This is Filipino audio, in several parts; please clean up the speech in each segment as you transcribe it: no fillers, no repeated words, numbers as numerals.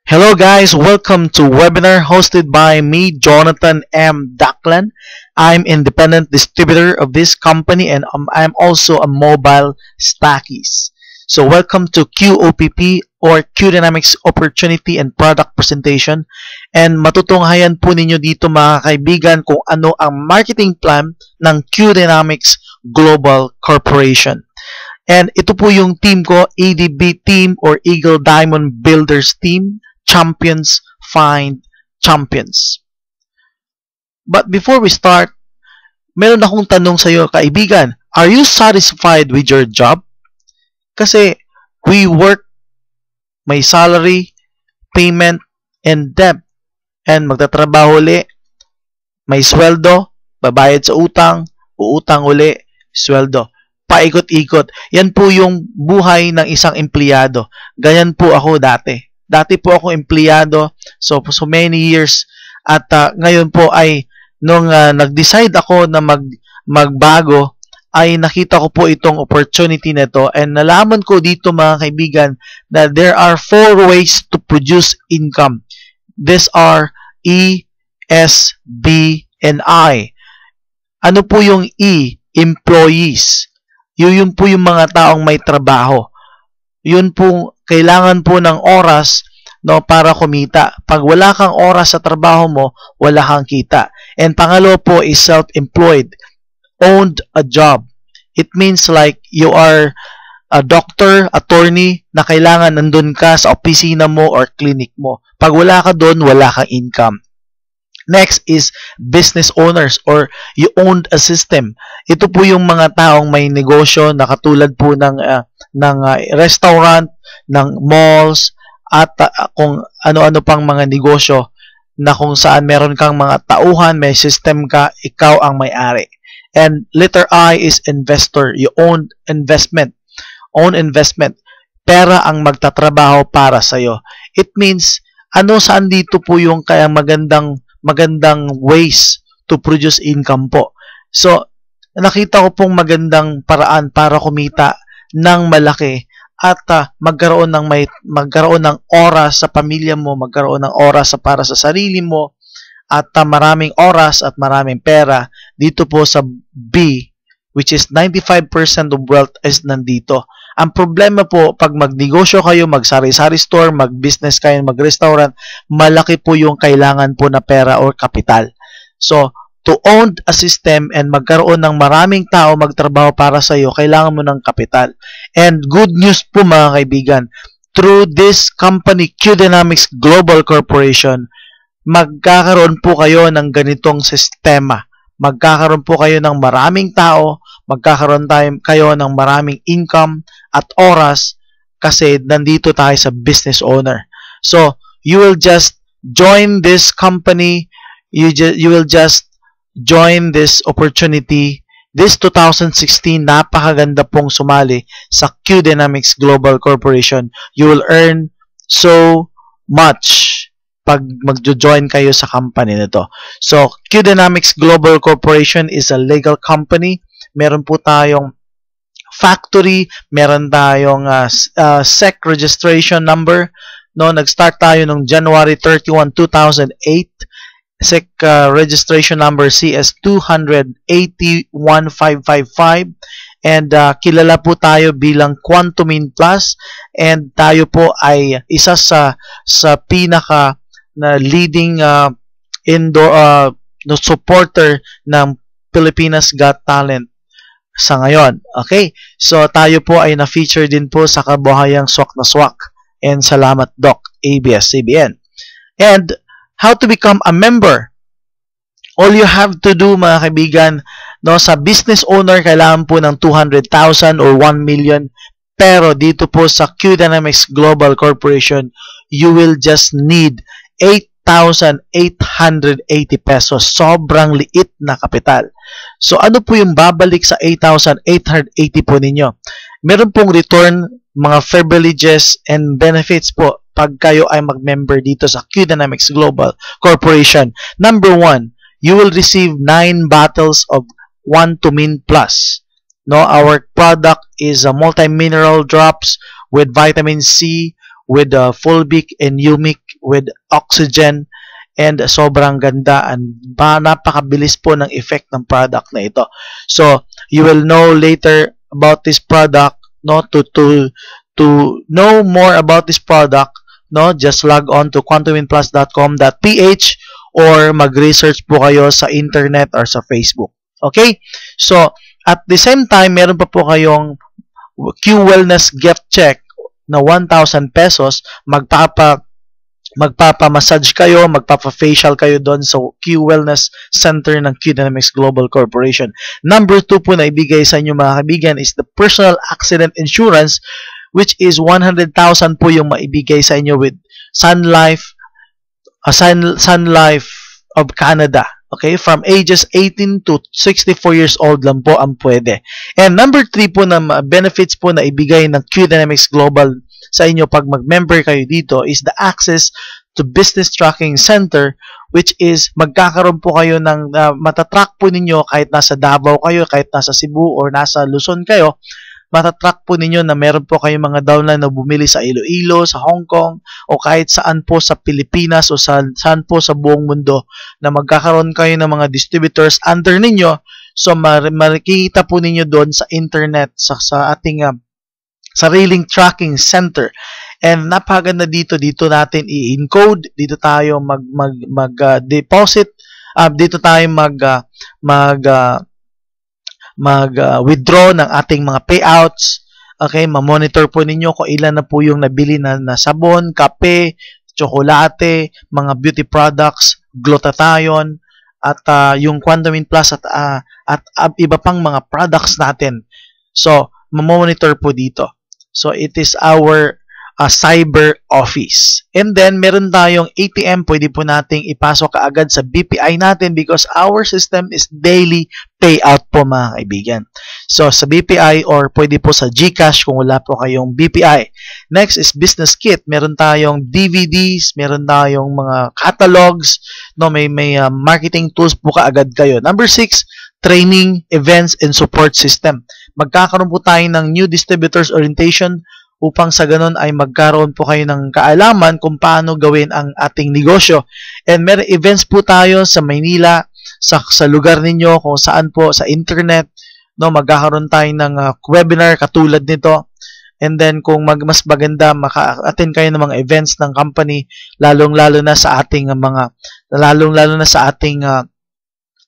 Hello guys, welcome to webinar hosted by me, Jonathan M. Daklan. I'm independent distributor of this company and I'm also a mobile stackies. So welcome to QOPP or Q Dynamics Opportunity and Product Presentation. And matutunghayan po ninyo dito mga kaibigan kung ano ang marketing plan ng Q Dynamics Global Corporation. And ito po yung team ko, EDB team or Eagle Diamond Builders team. Champions find champions. But before we start, meron akong tanong sa iyo kaibigan. Are you satisfied with your job? Kasi we work, may salary, payment, and debt. And magtatrabaho uli, may sweldo, babayad sa utang, uutang uli, sweldo. Paikot-ikot. Yan po yung buhay ng isang empleyado. Ganyan po ako dati. Dati po ako empleyado, so many years, at ngayon po ay nung nag-decide ako na magbago, ay nakita ko po itong opportunity na ito and nalaman ko dito mga kaibigan na there are 4 ways to produce income. These are E, S, B, and I. Ano po yung E? Employees. Yun po yung mga taong may trabaho. Yun po, kailangan po ng oras para kumita. Pag wala kang oras sa trabaho mo, wala kang kita. And pangalo po is self-employed. Owned a job. It means like you are a doctor, attorney, na kailangan nandun ka sa opisina mo or clinic mo. Pag wala ka doon, wala kang income. Next is business owners or you owned a system. Ito po yung mga taong may negosyo na katulad po ng restaurant, ng malls, at kung ano-ano pang mga negosyo na kung saan meron kang mga tauhan, may system ka, ikaw ang may-ari. And letter I is investor. You own investment. Own investment. Pera ang magtatrabaho para sa'yo. It means, saan dito po yung kaya magandang ways to produce income po. So, nakita ko pong magandang paraan para kumita ng malaki at magkaroon ng oras sa pamilya mo, magkaroon ng oras para sa sarili mo, at maraming oras at maraming pera dito po sa B, which is 95% of wealth is nandito. Ang problema po, pag magnegosyo kayo, magsari-sari store, mag-business kayo, mag-restaurant, malaki po yung kailangan po na pera or kapital. So, to own a system and magkaroon ng maraming tao magtrabaho para sa iyo, kailangan mo ng kapital. And good news po mga kaibigan, through this company, Q Dynamics Global Corporation, magkakaroon po kayo ng ganitong sistema. Magkakaroon po kayo ng maraming tao, magkakaroon kayo ng maraming income at oras kasi nandito tayo sa business owner. So, you will just join this company, you will just join this opportunity. This 2016, napakaganda pong sumali sa Q Dynamics Global Corporation. You will earn so much pag mag-join kayo sa company nito. So, Q Dynamics Global Corporation is a legal company. Meron po tayong factory, meron tayong SEC registration number. Nag-start tayo noong January 31, 2008. SEC registration number CS2801555, and kilala po tayo bilang Quantumin Plus, and tayo po ay isa sa pinaka na leading indoor supporter ng Pilipinas Got Talent sa ngayon. Okay, so tayo po ay na-feature din po sa kabuhayang Swak na Swak, and salamat Doc ABS-CBN. And how to become a member? All you have to do mga kaibigan, sa business owner kailangan po ng 200,000 or 1 million, pero dito po sa Q Dynamics Global Corporation, you will just need 8,880 pesos. Sobrang liit na kapital. So ano po yung babalik sa 8,880 po ninyo? Meron pong return, mga privileges and benefits po pag kayo ay mag-member dito sa Q Dynamics Global Corporation. Number 1, you will receive 9 bottles of Quantumin Plus. Our product is a multi-mineral drops with vitamin C, with fulvic and humic, with oxygen, and sobrang ganda and napakabilis po ng effect ng product na ito. So, you will know later about this product, no, to know more about this product, no, just log on to quantumwinplus.com.ph or mag-research po kayo sa internet or sa Facebook. Okay? So, at the same time, meron pa po kayong Q Wellness gift check na 1,000 pesos. Magpapa-massage kayo, magpapa-facial kayo doon sa Q Wellness Center ng Q Dynamics Global Corporation. Number 2 po na ibigay sa inyo mga kaibigan is the personal accident insurance, which is 100,000 po yung maibigay sa inyo with Sun Life of Canada. Okay, from ages 18 to 64 years old lang po ang pwede. And number 3 po na benefits po na ibigay ng Q Dynamics Global sa inyo pag mag-member kayo dito is the access to Business Tracking Center, which is magkakaroon po kayo ng matatrack po ninyo kahit nasa Davao kayo, kahit nasa Cebu or nasa Luzon kayo. Matatrack po ninyo na meron po kayong mga downline na bumili sa Iloilo, sa Hong Kong, o kahit saan po sa Pilipinas o saan po sa buong mundo na magkakaroon kayo ng mga distributors under ninyo. So, makikita po ninyo doon sa internet, sa ating sariling tracking center. And napakaganda dito natin i-encode, dito tayo mag-deposit, dito tayo mag-withdraw ng ating mga payouts. Okay, ma-monitor po ninyo kung ilan na po yung nabili na sabon, kape, tsokolate, mga beauty products, glutathione, at yung Quantum Plus at iba pang mga products natin. So, ma-monitor po dito. So, it is our cyber office. And then, meron tayong ATM. Pwede po nating ipasok kaagad sa BPI natin because our system is daily payout po mga kaibigan. So, sa BPI or pwede po sa GCash kung wala po kayong BPI. Next is business kit. Meron tayong DVDs, meron tayong mga catalogs, no, may marketing tools po kaagad kayo. Number 6, training, events, and support system. Magkakaroon po tayo ng new distributors orientation upang sa ganun ay magkaroon po kayo ng kaalaman kung paano gawin ang ating negosyo. And may events po tayo sa Maynila, sa lugar ninyo, kung saan po sa internet, no, magkakaroon tayo ng webinar katulad nito. And then kung mas maganda, maka-attend kayo ng mga events ng company, lalong-lalo na sa ating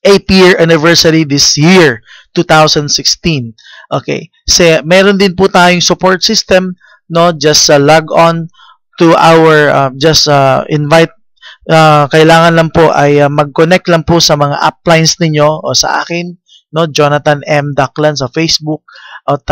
8th year anniversary this year, 2016. Okay. So, meron din po tayong support system, no? Just log on to our invite, kailangan lang po ay mag-connect lang po sa mga uplines ninyo o sa akin, no? Jonathan M. Daclan sa Facebook at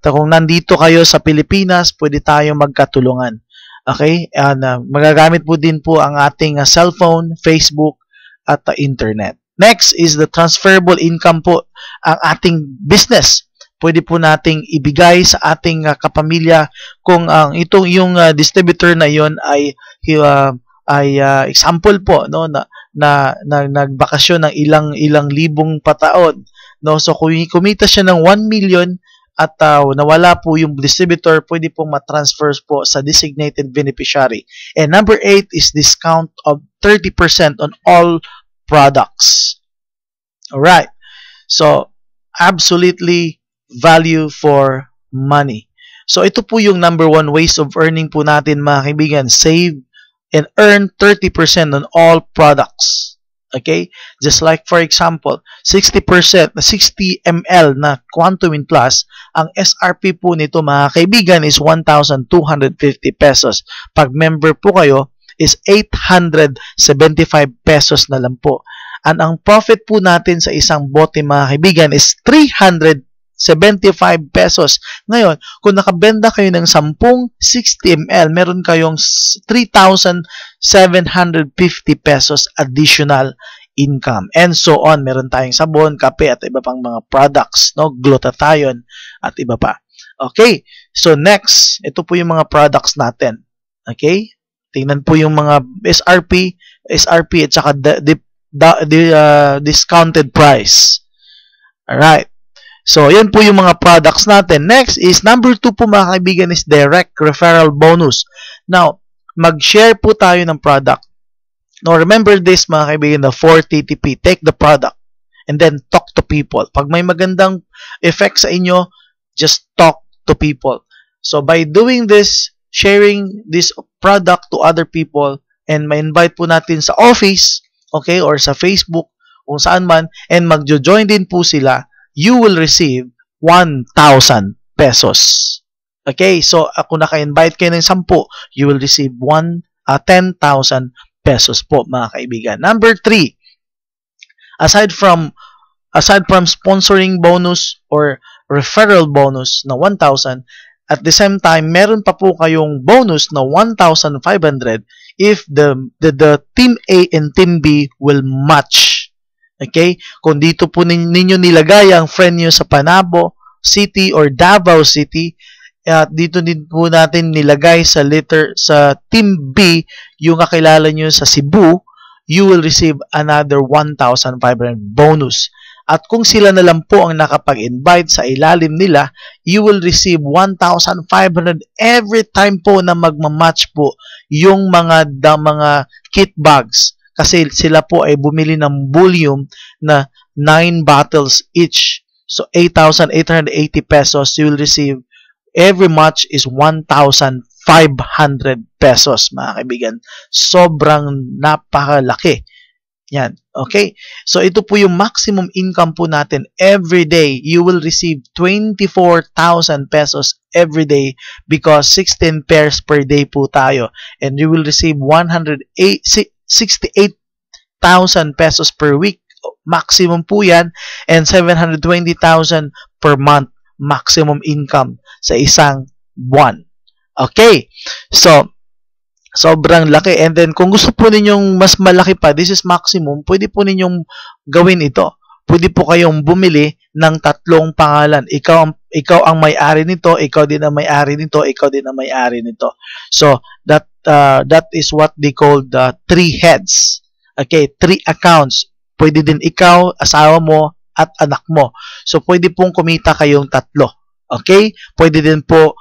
kung nandito kayo sa Pilipinas, pwede tayong magkatulungan. Okay? And magagamit po din po ang ating cellphone, Facebook at internet. Next is the transferable income po, ang ating business. Pwede po nating ibigay sa ating kapamilya kung yung distributor na yon ay example po, no, na nagbakasyon ng ilang libong pataon, no. So kung kumita siya ng 1 million at nawala po yung distributor, pwede pong ma-transfer po sa designated beneficiary. And number 8 is discount of 30% on all products. Alright. So, absolutely value for money. So, ito po yung number 1 ways of earning po natin mga kaibigan. Save and earn 30% on all products. Okay? Just like for example, 60% na 60 ml na Quantum Plus, ang SRP po nito mga kaibigan is 1,250 pesos. Pag member po kayo is 875 pesos na lang po. And ang profit po natin sa isang bote mga kaibigan is 375 pesos. Ngayon, kung nakabenta kayo ng 10 60 ml, meron kayong 3,750 pesos additional income. And so on. Meron tayong sabon, kape, at iba pang mga products, no? Glutathione, at iba pa. Okay. So, next, ito po yung mga products natin. Okay? Tingnan po yung mga SRP at saka discounted price. Alright. So, yan po yung mga products natin. Next is number 2 po mga kaibigan is direct referral bonus. Now, mag-share po tayo ng product. Now, remember this mga kaibigan, the 4TTP. Take the product and then talk to people. Pag may magandang effect sa inyo, just talk to people. So, by doing this, sharing this product to other people, and ma-invite po natin sa office, okay, or sa Facebook, kung saan man, and magjo-join din po sila, you will receive 1,000 pesos. Okay, so kung naka-invite kayo ng 10, you will receive 10,000 pesos po mga kaibigan. Number 3, aside from sponsoring bonus or referral bonus na 1,000, at the same time, meron pa po kayong bonus na 1,500 if the Team A and Team B will match. Okay? Kung dito po ninyo nilagay ang friend nyo sa Panabo City or Davao City, at dito din po natin nilagay sa Team B yung kakilala nyo sa Cebu, you will receive another 1,500 bonus. At kung sila na lang po ang nakapag-invite sa ilalim nila, you will receive 1,500 every time po na magmamatch po yung mga kit bags. Kasi sila po ay bumili ng volume na 9 bottles each. So, 8,880 pesos you will receive. Every match is 1,500 pesos, mga kaibigan. Sobrang napakalaki. Yan. Okay? So, ito po yung maximum income po natin every day. You will receive 24,000 pesos every day because 16 pairs per day po tayo. And you will receive 68,000 pesos per week. Maximum po yan. And 720,000 per month maximum income sa isang buwan. Okay? So, sobrang laki. And then, kung gusto po ninyong mas malaki pa, this is maximum, pwede po ninyong gawin ito. Pwede po kayong bumili ng 3 pangalan. Ikaw ang may-ari nito, ikaw din ang may-ari nito, ikaw din ang may-ari nito. So, that is what they call the 3 heads. Okay, 3 accounts. Pwede din ikaw, asawa mo, at anak mo. So, pwede pong kumita kayong 3. Okay? Pwede din po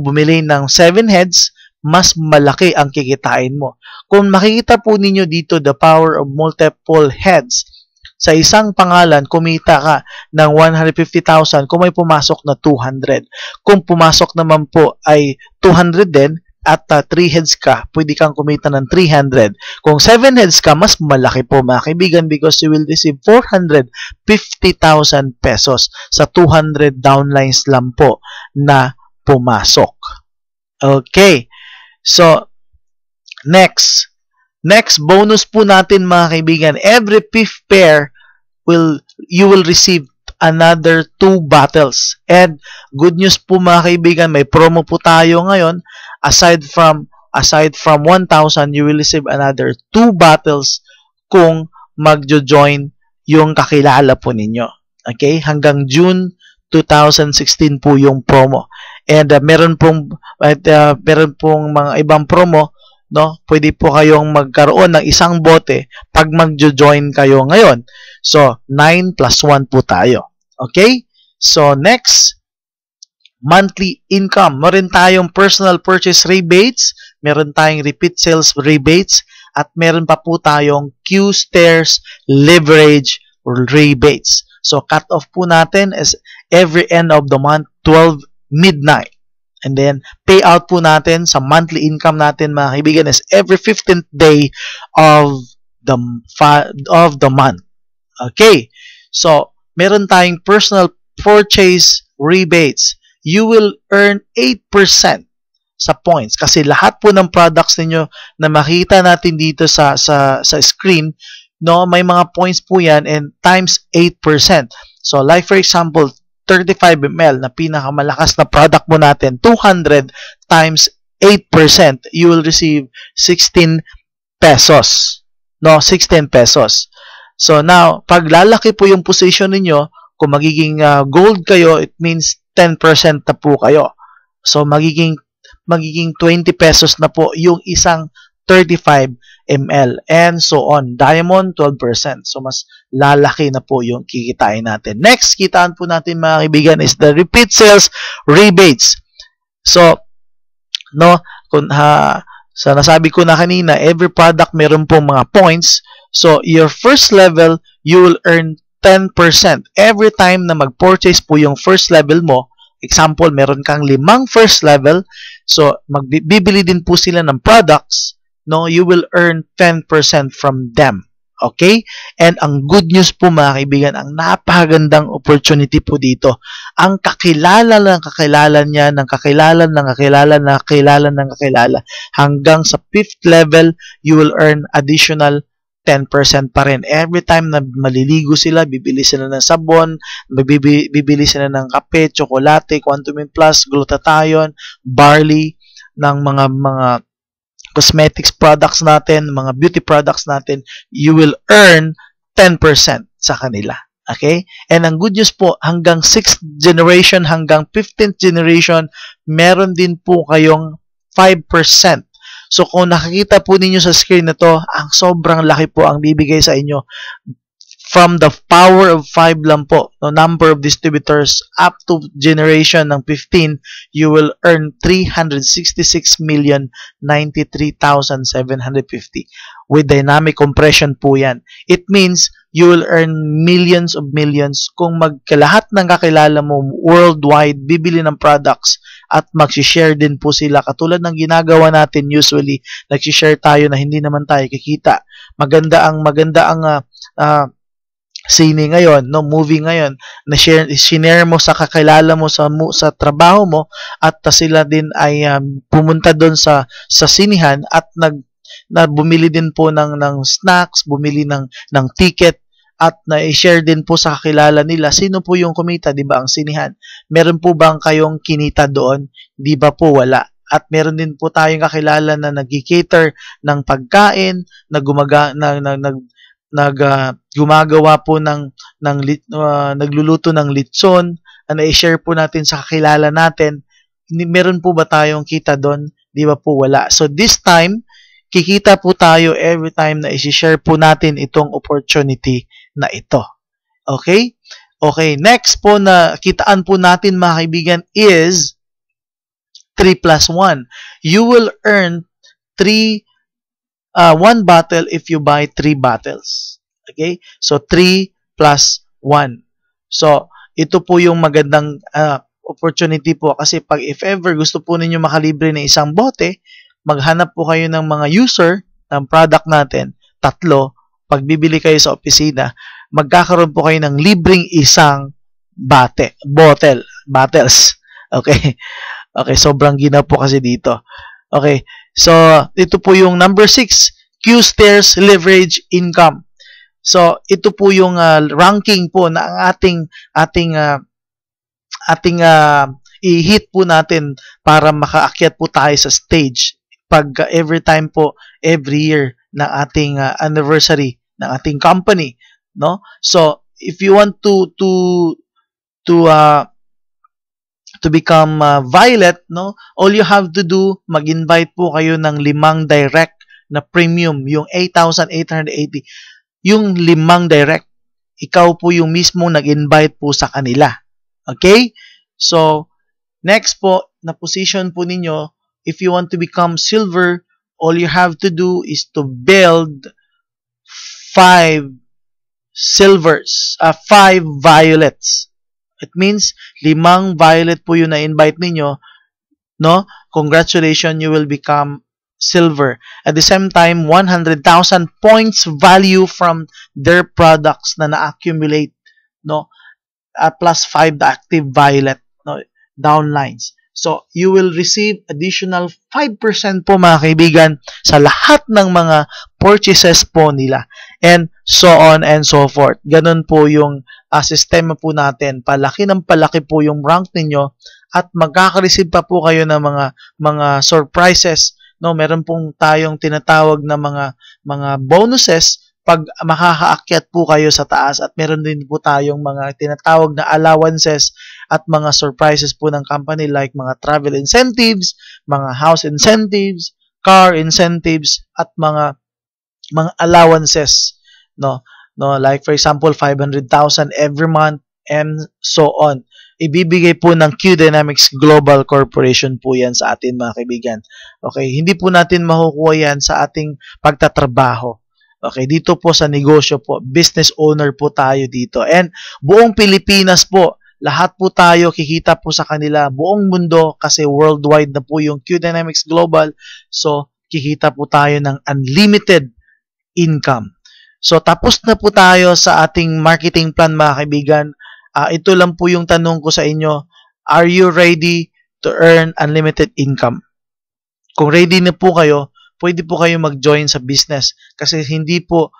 bumili ng 7 heads, mas malaki ang kikitain mo. Kung makikita po ninyo dito, the power of multiple heads, sa isang pangalan, kumita ka ng 150,000 kung may pumasok na 200. Kung pumasok naman po ay 200 din, at 3 heads ka, pwede kang kumita ng 300. Kung 7 heads ka, mas malaki po mga kaibigan because you will receive 450,000 pesos sa 200 downlines lang po na pumasok. Okay. So, next bonus po natin mga kaibigan, every 5th pair you will receive another 2 bottles. And good news po mga kaibigan, may promo po tayo ngayon. Aside from 1,000, you will receive another 2 bottles kung magjo-join yung kakilala po ninyo. Okay? Hanggang June 2016 po yung promo. And meron pong mga ibang promo, no? Pwede po kayong magkaroon ng 1 bote pag magjo-join kayo ngayon. So, 9 plus 1 po tayo. Okay? So, next, monthly income. Meron tayong personal purchase rebates, meron tayong repeat sales rebates, at meron pa po tayong Q-Stairs leverage rebates. So, cut-off po natin is every end of the month, 12 midnight. And then, payout po natin sa monthly income natin, mga kaibigan, is every 15th day of the month. Okay. So, meron tayong personal purchase rebates. You will earn 8% sa points. Kasi lahat po ng products ninyo na makita natin dito sa screen, no, may mga points po yan and times 8%. So, like for example, 35 ml na pinakamalakas na product mo natin, 200 times 8%, you will receive 16 pesos. No, 16 pesos. So, now, pag lalaki po yung position ninyo, kung magiging gold kayo, it means 10% na po kayo. So, magiging 20 pesos na po yung isang 35 ml. And so on. Diamond, 12%. So, mas lalaki na po yung kikitain natin. Next, kitaan po natin mga kaibigan is the repeat sales rebates. So, no, Sa nasabi ko na kanina, every product meron pong mga points. So, your first level, you will earn 10%. Every time na mag-purchase po yung first level mo, example, meron kang 5 first level, so magbibili din po sila ng products, no, you will earn 10% from them. Okay? And ang good news po mga kaibigan, ang napakagandang opportunity po dito. Ang kakilala niya, ng kakilala hanggang sa 5th level, you will earn additional 10% pa rin. Every time na maliligo sila, bibili sila ng sabon, bibili sila ng kape, tsokolate, Quantum Plus, glutathione, barley, ng mga cosmetics products natin, mga beauty products natin, you will earn 10% sa kanila. Okay? And ang good news po, hanggang 6th generation, hanggang 15th generation, meron din po kayong 5%. So, kung nakikita po ninyo sa screen na to, ang sobrang laki po ang bibigay sa inyo. From the power of 5 lang po, no, number of distributors up to generation ng 15, you will earn 366,093,750 with dynamic compression po yan. It means you will earn millions of millions kung magkalahat ng kakilala mo worldwide bibili ng products at mag-share din po sila. Katulad ng ginagawa natin usually, nag-share tayo na hindi naman tayo kikita. Maganda ang sine ngayon, no, movie ngayon, na share mo sa kakilala mo sa trabaho mo at sila din ay pumunta doon sa sinihan at bumili din po ng snacks, bumili ng ticket at na-share din po sa kakilala nila. Sino po yung kumita, 'di ba? Ang sinihan. Meron po bang kayong kinita doon? 'Di ba po wala? At meron din po tayong kakilala na nag-cater ng pagkain, gumagawa po nagluluto ng litson, na i-share po natin sa kakilala natin. Meron po ba tayong kita doon? Di ba po wala? So this time, kikita po tayo every time na i-share po natin itong opportunity na ito. Okay? Okay, next po na kitaan po natin mga kaibigan is 3 plus 1. You will earn 1 bottle if you buy 3 bottles. Okay? So, 3 plus 1. So, ito po yung magandang opportunity po kasi if ever gusto po ninyo makalibre ng isang bote, maghanap po kayo ng mga user ng product natin, 3. Pag bibili kayo sa opisina, magkakaroon po kayo ng libreng isang bottles. Okay? Okay, sobrang ginaw po kasi dito. Okay. So, ito po yung number 6, Q-Stairs Leverage Income. So, ito po yung ranking po na ang ating i-hit po natin para makaakyat po tayo sa stage pag every time po, every year ng ating anniversary ng ating company, no? So, if you want to become violet, no? All you have to do, mag-invite po kayo ng 5 direct na premium, yung 8,880. Yung 5 direct, ikaw po yung mismo nag-invite po sa kanila. Okay? So, next po, na position po ninyo, if you want to become silver, all you have to do is to build 5 silvers, 5 violets. It means, 5 violet po yung na-invite ninyo, no? Congratulations, you will become silver. At the same time, 100,000 points value from their products na na-accumulate, no? Plus 5 the active violet, no? Downlines. So, you will receive additional 5% po mga kaibigan sa lahat ng mga purchases po nila. And so on and so forth. Ganun po yung sistema po natin. Palaki ng palaki po yung rank ninyo at magkaka-receive pa po kayo ng mga surprises. No, meron pong tayong tinatawag na mga bonuses pag makakaakyat po kayo sa taas at meron din po tayong mga tinatawag na allowances at mga surprises po ng company like mga travel incentives, mga house incentives, car incentives at mga allowances, no, like for example 500,000 every month and so on. ibibigay po ng Q Dynamics Global Corporation po yan sa atin mga kaibigan. Okay, hindi po natin makukuha yan sa ating pagtatrabaho. Okay, dito po sa negosyo po, business owner po tayo dito. And buong Pilipinas po, lahat po tayo kikita po sa kanila, buong mundo kasi worldwide na po yung Q Dynamics Global. So, kikita po tayo ng unlimited income. So, tapos na po tayo sa ating marketing plan mga kaibigan. Ito lang po yung tanong ko sa inyo. Are you ready to earn unlimited income? Kung ready na po kayo, pwede po kayo mag-join sa business kasi hindi po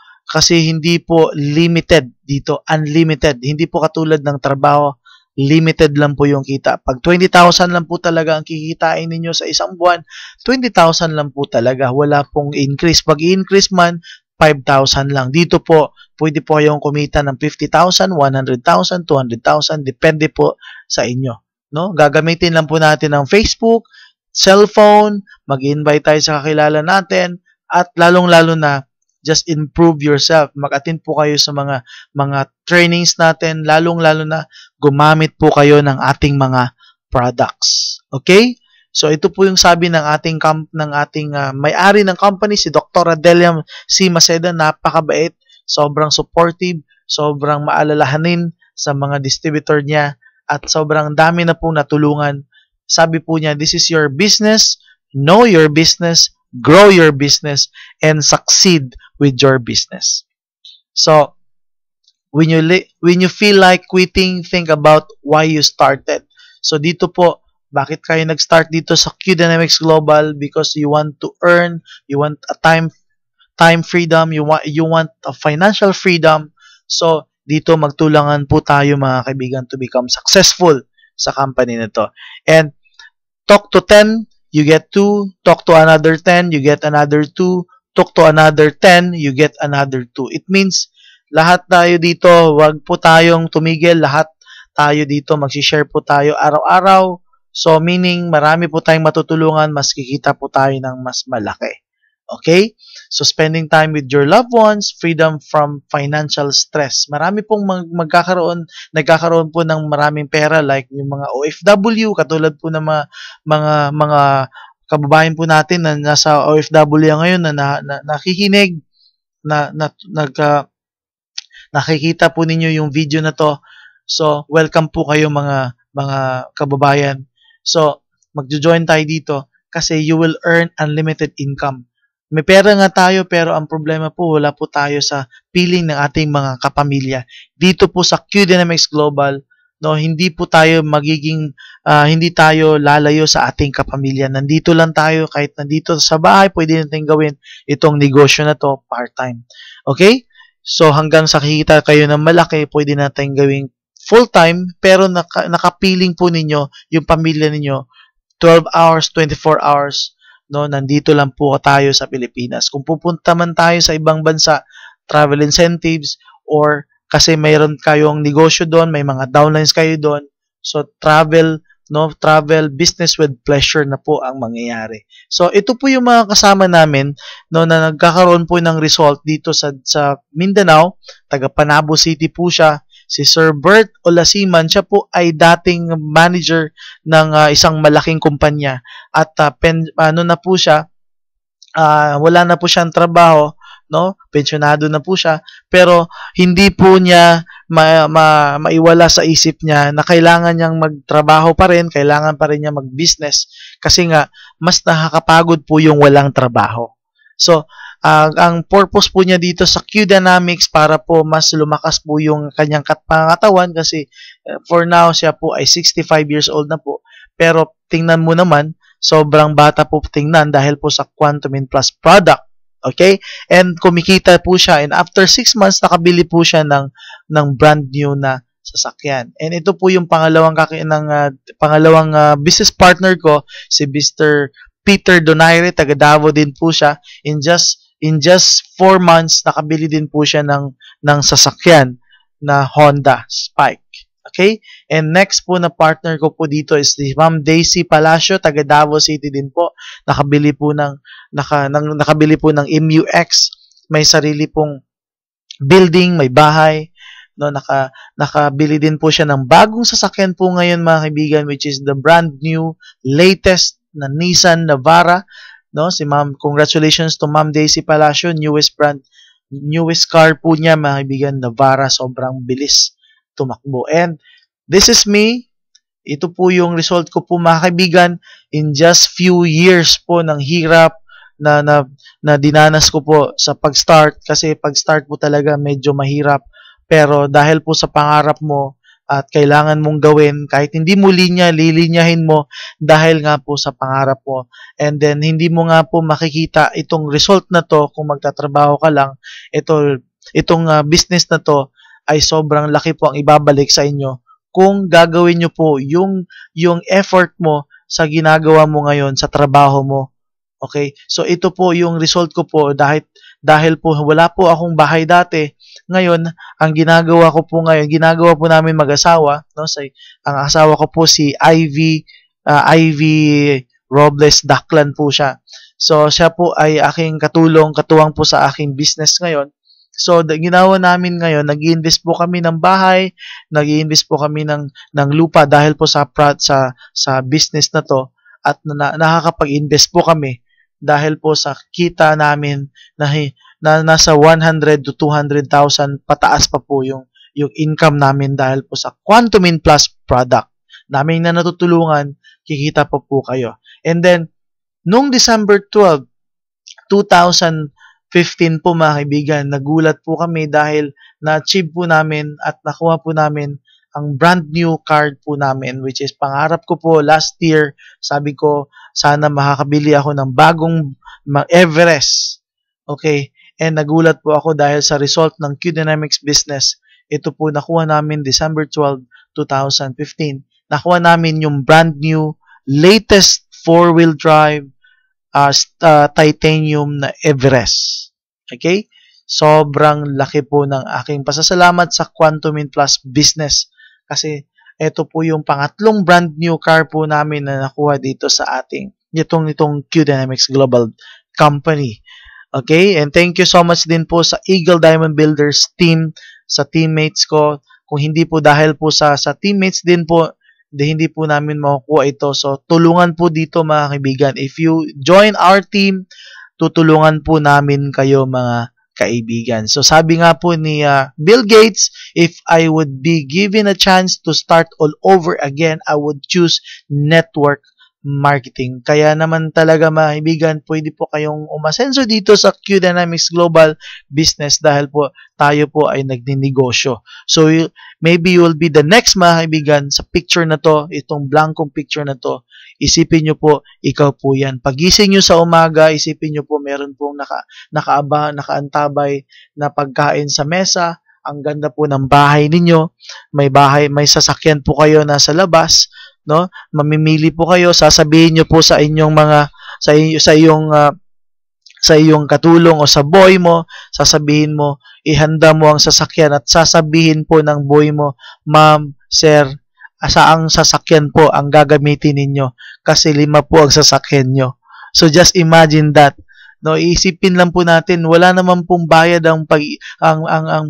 limited dito, unlimited. Hindi po katulad ng trabaho, limited lang po yung kita. Pag 20,000 lang po talaga ang kikitain ninyo sa isang buwan, 20,000 lang po talaga. Wala pong increase. Pag i-increase man, 5,000 lang. Dito po, pwede po kayong kumita ng 50,000, 100,000, 200,000, depende po sa inyo. No? Gagamitin lang po natin ang Facebook, cellphone, mag-invite tayo sa kakilala natin, at lalong-lalo na, just improve yourself. Mag-attend po kayo sa mga trainings natin, lalong-lalo na gumamit po kayo ng ating mga products. Okay? So ito po yung sabi ng ating may-ari ng company, si Dr. Adelia C. Maceda, napakabait, sobrang supportive, sobrang maalalahanin sa mga distributor niya, at sobrang dami na pong natulungan. Sabi po niya, this is your business, know your business, grow your business, and succeed with your business. So, when you feel like quitting, think about why you started. So, dito po, bakit kayo nag-start dito sa Q Dynamics Global? Because you want to earn, you want a time freedom, you want a financial freedom. So, dito magtulangan po tayo mga kaibigan to become successful sa company na to. And talk to 10, you get 2. Talk to another 10, you get another 2. Talk to another 10, you get another 2. It means, lahat tayo dito, wag po tayong tumigil. Lahat tayo dito, mag-share po tayo araw-araw. So, meaning, marami po tayong matutulungan, mas kikita po tayo ng mas malaki. Okay? So, spending time with your loved ones, freedom from financial stress. Marami pong nagkakaroon po ng maraming pera, like yung mga OFW, katulad po ng mga kababayan po natin na nasa OFW ngayon na nakikinig, nakikita po ninyo yung video na to. So, welcome po kayo mga kababayan. So, magjo-join tayo dito kasi you will earn unlimited income. May pera nga tayo pero ang problema po, wala po tayo sa piling ng ating mga kapamilya. Dito po sa Q Dynamics Global, no, hindi po tayo hindi tayo lalayo sa ating kapamilya. Nandito lang tayo, kahit nandito sa bahay, pwede natin gawin itong negosyo na to part-time. Okay? So, hanggang sa kikita kayo ng malaki, pwede natin gawing full-time, pero nakapiling po ninyo yung pamilya ninyo 12 hours, 24 hours, no? Nandito lang po tayo sa Pilipinas. Kung pupunta man tayo sa ibang bansa, travel incentives, or kasi mayroon kayong negosyo doon, may mga downlines kayo doon, so travel business with pleasure na po ang mangyayari. So ito po yung mga kasama namin, no, na nagkakaroon po ng result dito sa Mindanao. Taga Panabo City po siya. Si Sir Bert Olasiman, siya po ay dating manager ng isang malaking kumpanya, at na po siya, wala na po siyang trabaho, no? Pensionado na po siya, pero hindi po niya maiwala sa isip niya na kailangan niyang magtrabaho pa rin, kailangan pa rin niya mag-business kasi nga mas nakakapagod po yung walang trabaho. So, ang purpose po niya dito sa Q Dynamics para po mas lumakas po yung kanyang pangangatawan kasi for now siya po ay 65 years old na po. Pero tingnan mo naman, sobrang bata po tingnan dahil po sa Quantum In Plus product. Okay? And kumikita po siya, and after 6 months nakabili po siya ng brand new na sasakyan. And ito po yung pangalawang business partner ko, si Mr. Peter Donaire, taga Davao din po siya. In just 4 months, nakabili din po siya ng sasakyan na Honda Spike. Okay? And next po na partner ko po dito is si Ma'am Daisy Palacio, taga Davao City din po. Nakabili po ng MUX. May sarili pong building, may bahay. no, nakabili din po siya ng bagong sasakyan po ngayon mga kaibigan, which is the brand new latest na Nissan Navara, no? Si Ma'am, congratulations to Ma'am Daisy Palacio, newest car po niya mga kaibigan, Navara, sobrang bilis tumakbo. And this is me. Ito po yung result ko po mga kaibigan in just few years po ng hirap na dinanas ko po sa pag-start, kasi pag-start po talaga medyo mahirap, pero dahil po sa pangarap mo at kailangan mong gawin, kahit hindi mo lilinyahin mo dahil nga po sa pangarap mo. And then hindi mo nga po makikita itong result na to kung magtatrabaho ka lang. Itong business na to ay sobrang laki po ang ibabalik sa inyo kung gagawin nyo po yung effort mo sa ginagawa mo ngayon sa trabaho mo. Okay? So ito po yung result ko po dahil po wala po akong bahay dati. Ngayon, ang ginagawa po namin mag-asawa, no? Ang asawa ko po si Ivy Robles Daklan po siya. So siya po ay aking katuwang po sa aking business ngayon. So, ginawa namin ngayon, nag-i-invest po kami ng bahay, nag-i-invest po kami ng lupa dahil po sa business na to, at nakakapag-invest po kami dahil po sa kita namin na nasa 100 to 200,000 pataas pa po yung income namin dahil po sa Quantumin Plus product namin na natutulungan, kikita po kayo. And then, nung December 12, 2015 po mga kaibigan, nagulat po kami dahil na-achieve po namin at nakuha po namin ang brand new card po namin, which is pangarap ko po last year. Sabi ko, sana makakabili ako ng bagong Everest. Okay? And nagulat po ako dahil sa result ng Q-Dynamics business. Ito po nakuha namin December 12, 2015. Nakuha namin yung brand new, latest 4-wheel drive titanium na Everest. Okay? Sobrang laki po ng aking pasasalamat sa Quantumin Plus business, kasi ito po yung pangatlong brand new car po namin na nakuha dito sa itong Q-Dynamics Global Company. Okay? And thank you so much din po sa Eagle Diamond Builders team, sa teammates ko. Kung hindi po dahil po sa teammates din po, hindi po namin makukuha ito. So, tulungan po dito mga kaibigan. If you join our team, tutulungan po namin kayo mga kaibigan. So, sabi nga po ni Bill Gates, if I would be given a chance to start all over again, I would choose network marketing. Kaya naman talaga mga kaibigan, pwede po kayong umasenso dito sa Q-Dynamics Global Business dahil po tayo po ay nagninegosyo. So, maybe you will be the next mga kaibigan sa picture na to, itong blankong picture na to. Isipin nyo po, ikaw po yan. Pagising nyo sa umaga, isipin nyo po meron pong nakaantabay na pagkain sa mesa. Ang ganda po ng bahay ninyo. May sasakyan po kayo nasa labas, no? Mamimili po kayo, sasabihin nyo po sa inyong sa iyong katulong o sa boy mo, sasabihin mo, ihanda mo ang sasakyan at sasabihin po ng boy mo, ma'am, sir, saang sasakyan po ang gagamitin ninyo kasi 5 po ang sasakyan nyo. So just imagine that. No, iisipin lang po natin, wala naman pong bayad ang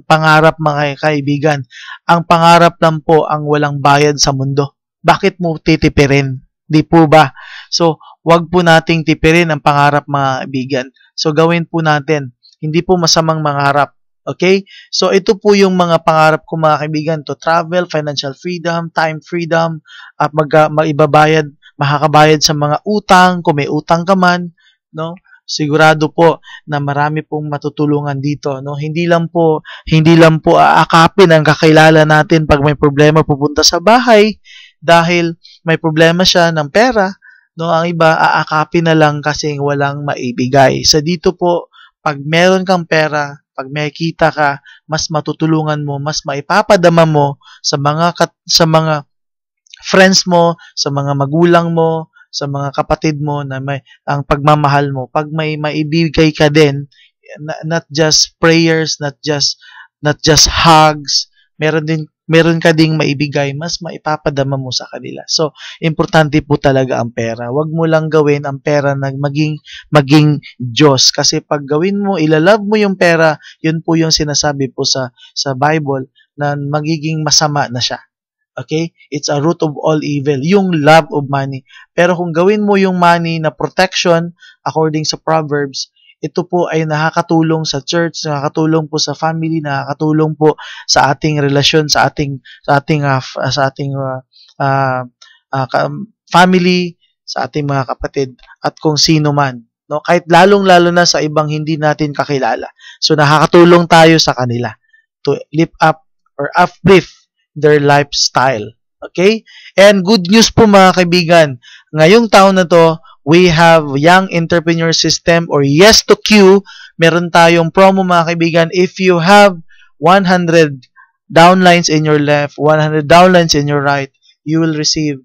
pangarap mga kaibigan. Ang pangarap lang po ang walang bayad sa mundo. Bakit mo titipirin? Di po ba? So, wag po nating tipirin ang pangarap mga kaibigan. So, gawin po natin. Hindi po masamang mangarap. Okay? So, ito po yung mga pangarap ko mga kaibigan. To travel, financial freedom, time freedom, at makakabayad sa mga utang, kung may utang ka man, no? Sigurado po na marami pong matutulungan dito, no? Hindi lang po aakapin ang kakilala natin pag may problema pupunta sa bahay dahil may problema siya ng pera, no? Ang iba aakapin na lang kasi walang maibigay. So dito po, pag meron kang pera, pag may kita ka, mas matutulungan mo, mas maipapadama mo sa mga friends mo, sa mga magulang mo, sa mga kapatid mo na may ang pagmamahal mo. Pag may maibigay ka din, not just prayers, not just hugs, meron ka ding maibigay, mas maipapadama mo sa kanila. So, importante po talaga ang pera. Huwag mo lang gawin ang pera na maging Diyos. Kasi pag gawin mo, ilalove mo yung pera, yun po yung sinasabi po sa Bible, na magiging masama na siya. Okay? It's a root of all evil, yung love of money. Pero kung gawin mo yung money na protection, according sa Proverbs, ito po ay nakakatulong sa church, nakakatulong po sa family, nakakatulong po sa ating relasyon, sa ating family, sa ating mga kapatid at kung sino man, no? Kahit lalong-lalo na sa ibang hindi natin kakilala. So nakakatulong tayo sa kanila to lift up or uplift their lifestyle. Okay? And good news po mga kaibigan, ngayong taon na to, we have Young Entrepreneur System or Yes to Q. Meron tayong promo mga kaibigan. If you have 100 downlines in your left, 100 downlines in your right, you will receive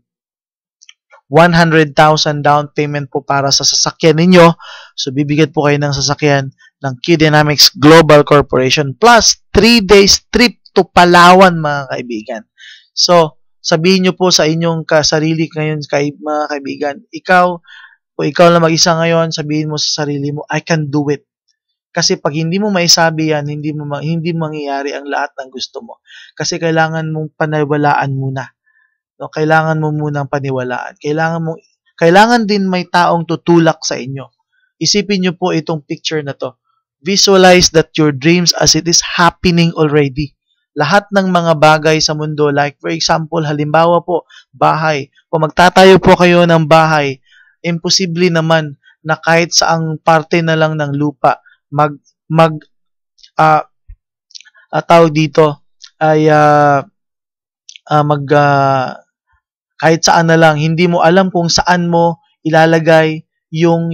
100,000 down payment po para sa sasakyan ninyo. So, bibigyan po kayo ng sasakyan ng Q Dynamics Global Corporation plus 3 days trip to Palawan mga kaibigan. So, sabihin nyo po sa inyong kasarili ngayon mga kaibigan, ikaw lang mag-isa ngayon, sabihin mo sa sarili mo, I can do it. Kasi pag hindi mo maisabi yan, hindi mangyayari ang lahat ng gusto mo. Kasi kailangan mong paniwalaan muna. No, kailangan mo munang paniwalaan. Kailangan din may taong tutulak sa inyo. Isipin niyo po itong picture na to. Visualize that your dreams as it is happening already. Lahat ng mga bagay sa mundo, like for example, halimbawa po, bahay. Kung magtatayo po kayo ng bahay, imposible naman na kahit saang parte na lang ng lupa tawag dito ay kahit saan na lang, hindi mo alam kung saan mo ilalagay yung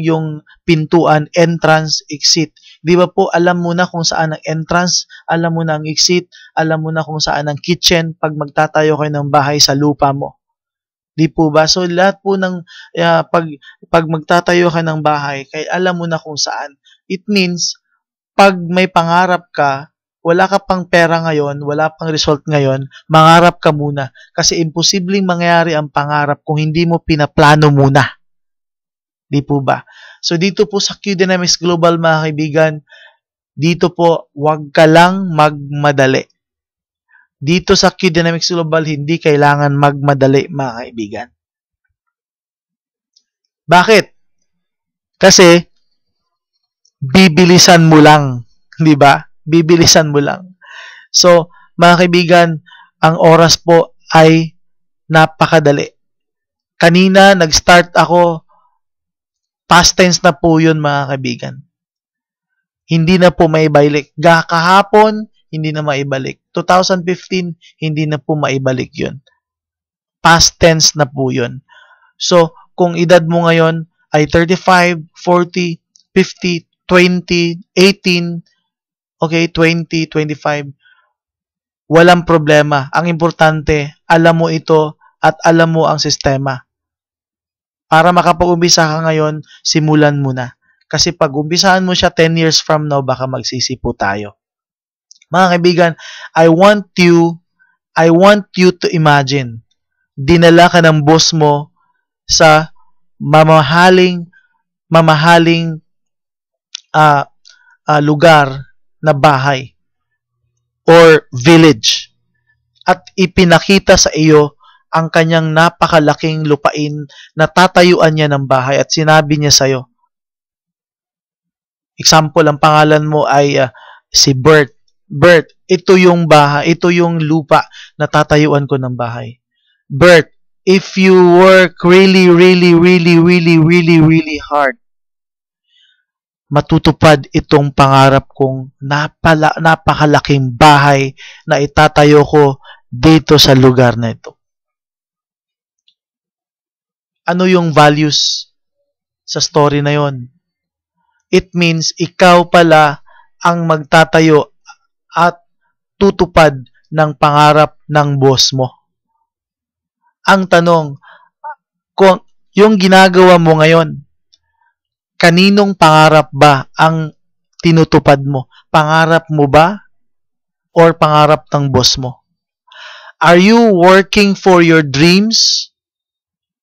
pintuan, entrance, exit. Di ba po, alam mo na kung saan ang entrance, alam mo na ang exit, alam mo na kung saan ang kitchen pag magtatayo kayo ng bahay sa lupa mo. Di po ba? So, lahat po ng pag magtatayo ka ng bahay, kaya alam mo na kung saan. It means, pag may pangarap ka, wala ka pang pera ngayon, wala pang result ngayon, mangarap ka muna. Kasi imposibleng mangyari ang pangarap kung hindi mo pinaplano muna. Di po ba? So, dito po sa Q Dynamics Global, mga kaibigan, dito po, wag ka lang magmadali. Dito sa Q Dynamics Global, hindi kailangan magmadali, mga kaibigan. Bakit? Kasi, bibilisan mo lang. Di ba? Bibilisan mo lang. So, mga kaibigan, ang oras po ay napakadali. Kanina, nag-start ako, past tense na po yun, mga kaibigan. Hindi na po maibalik. Kahapon, hindi na maibalik. 2015, hindi na po maibalik yun. Past tense na po yun. So, kung edad mo ngayon ay 35, 40, 50, 20, 18, okay, 20, 25, walang problema. Ang importante, alam mo ito at alam mo ang sistema. Para makapag-umpisa ka ngayon, simulan mo na. Kasi pag umpisahan mo siya 10 years from now, baka magsisipo tayo. Mga kaibigan, I want you to imagine, dinala ka ng boss mo sa mamahaling lugar na bahay or village at ipinakita sa iyo ang kanyang napakalaking lupain na tatayuan niya ng bahay at sinabi niya sa iyo, example, ang pangalan mo ay si Bert. Bert, ito yung bahay, ito yung lupa na tatayuan ko ng bahay. Bert, if you work really hard, matutupad itong pangarap kong napakalaking bahay na itatayo ko dito sa lugar na ito. Ano yung values sa story na yon? It means ikaw pala ang magtatayo at tutupad ng pangarap ng boss mo. Ang tanong, kung yung ginagawa mo ngayon, kaninong pangarap ba ang tinutupad mo? Pangarap mo ba or pangarap ng boss mo? Are you working for your dreams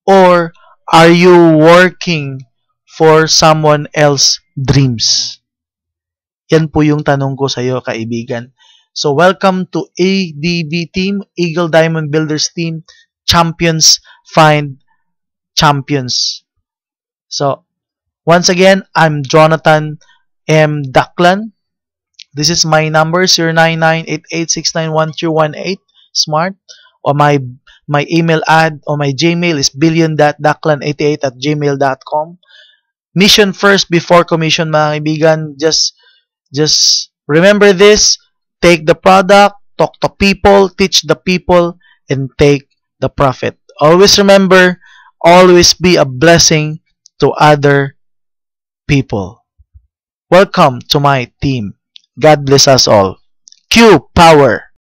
or are you working for someone else's dreams? Yan po yung tanong ko sa iyo, kaibigan. So welcome to ADB team, Eagle Diamond Builders team, champions find champions. So once again, I'm Jonathan M. Daklan. This is my number 099886911318 smart, or my email ad or my Gmail is billion.daklan88@gmail.com. Mission first before commission, mga kaibigan. Just remember this. Take the product, talk to people, teach the people, and take the profit. Always remember, always be a blessing to other people. Welcome to my team. God bless us all. Q Power.